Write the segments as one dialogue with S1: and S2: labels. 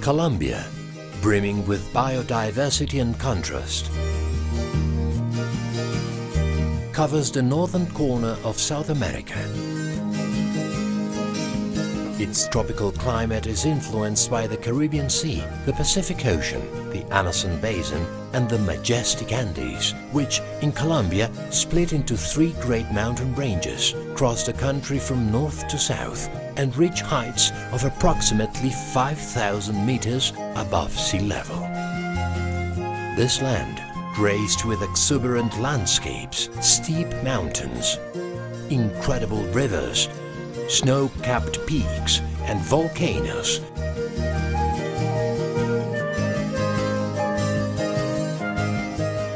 S1: Colombia, brimming with biodiversity and contrast, covers the northern corner of South America. Its tropical climate is influenced by the Caribbean Sea, the Pacific Ocean, the Amazon Basin and the majestic Andes, which in Colombia split into three great mountain ranges, cross the country from north to south and reach heights of approximately 5,000 meters above sea level. This land, graced with exuberant landscapes, steep mountains, incredible rivers, snow-capped peaks and volcanoes,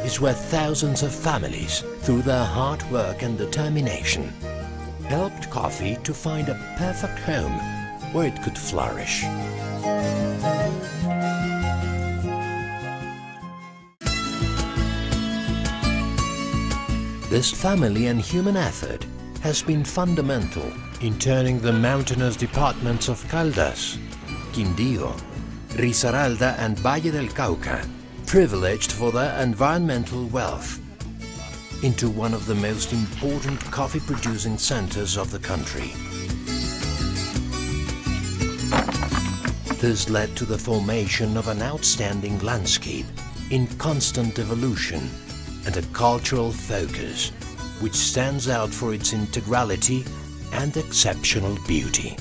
S1: is where thousands of families, through their hard work and determination, helped coffee to find a perfect home where it could flourish. This family and human effort has been fundamental in turning the mountainous departments of Caldas, Quindío, Risaralda and Valle del Cauca, privileged for their environmental wealth, into one of the most important coffee-producing centers of the country. This led to the formation of an outstanding landscape in constant evolution and a cultural focus which stands out for its integrality and exceptional beauty.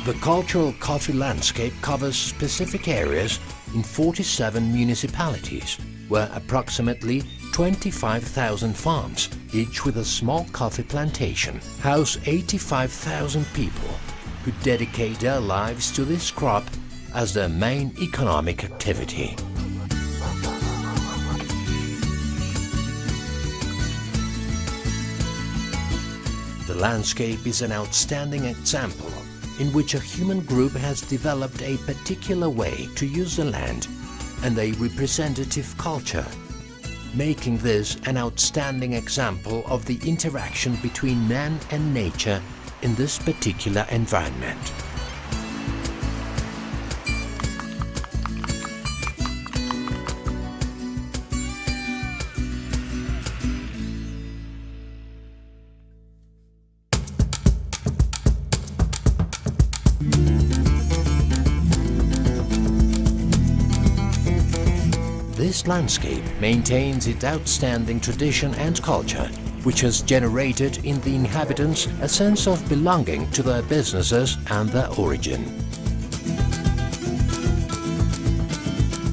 S1: The cultural coffee landscape covers specific areas in 47 municipalities, where approximately 25,000 farms, each with a small coffee plantation, house 85,000 people who dedicate their lives to this crop as their main economic activity. The landscape is an outstanding example in which a human group has developed a particular way to use the land and a representative culture, making this an outstanding example of the interaction between man and nature in this particular environment. This landscape maintains its outstanding tradition and culture, which has generated in the inhabitants a sense of belonging to their businesses and their origin.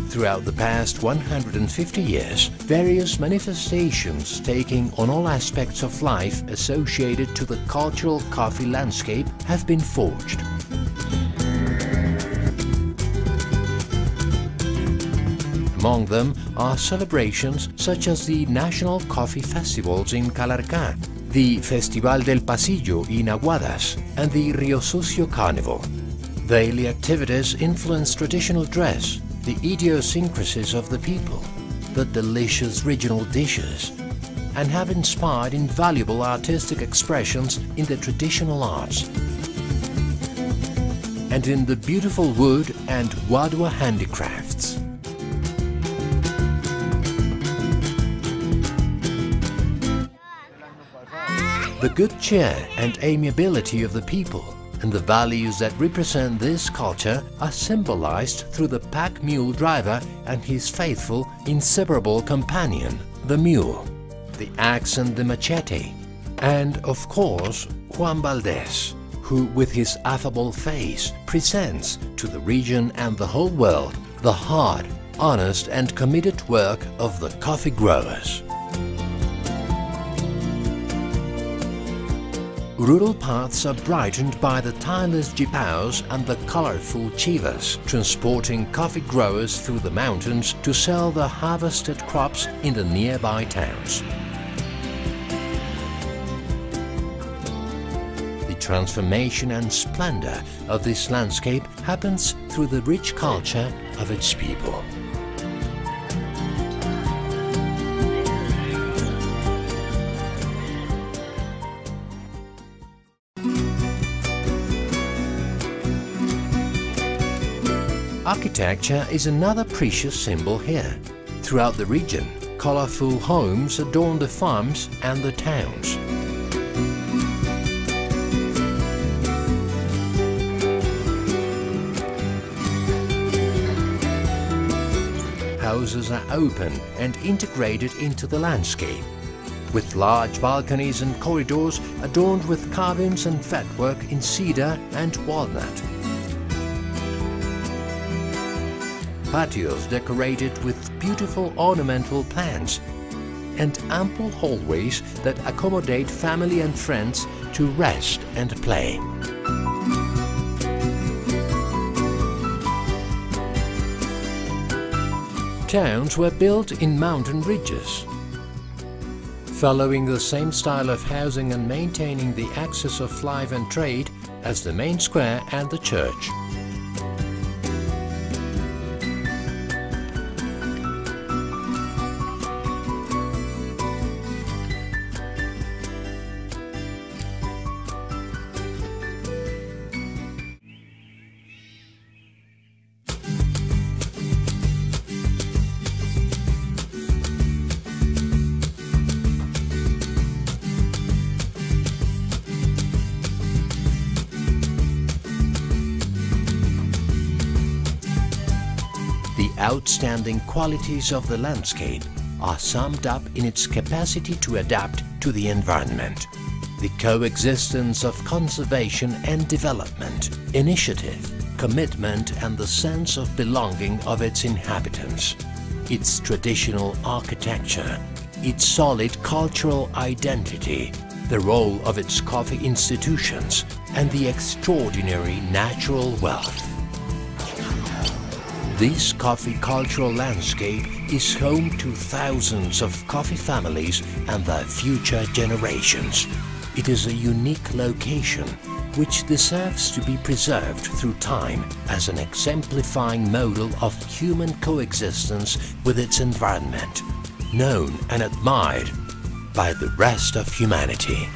S1: Throughout the past 150 years, various manifestations taking on all aspects of life associated to the cultural coffee landscape have been forged. Among them are celebrations such as the National Coffee Festivals in Calarcá, the Festival del Pasillo in Aguadas, and the Rio Sucio Carnival. Daily activities influence traditional dress, the idiosyncrasies of the people, the delicious regional dishes, and have inspired invaluable artistic expressions in the traditional arts and in the beautiful wood and Wadua handicrafts. The good cheer and amiability of the people and the values that represent this culture are symbolized through the pack mule driver and his faithful, inseparable companion, the mule, the axe and the machete, and, of course, Juan Valdez, who with his affable face presents to the region and the whole world the hard, honest and committed work of the coffee growers. Rural paths are brightened by the tireless jipaos and the colorful chivas, transporting coffee growers through the mountains to sell their harvested crops in the nearby towns. The transformation and splendor of this landscape happens through the rich culture of its people. Architecture is another precious symbol here. Throughout the region, colorful homes adorn the farms and the towns. Houses are open and integrated into the landscape, with large balconies and corridors adorned with carvings and fretwork in cedar and walnut. Patios decorated with beautiful ornamental plants, and ample hallways that accommodate family and friends to rest and play. Towns were built in mountain ridges, following the same style of housing and maintaining the axis of life and trade as the main square and the church. The outstanding qualities of the landscape are summed up in its capacity to adapt to the environment, the coexistence of conservation and development, initiative, commitment and the sense of belonging of its inhabitants, its traditional architecture, its solid cultural identity, the role of its coffee institutions, and the extraordinary natural wealth. This coffee cultural landscape is home to thousands of coffee families and their future generations. It is a unique location which deserves to be preserved through time as an exemplifying model of human coexistence with its environment, known and admired by the rest of humanity.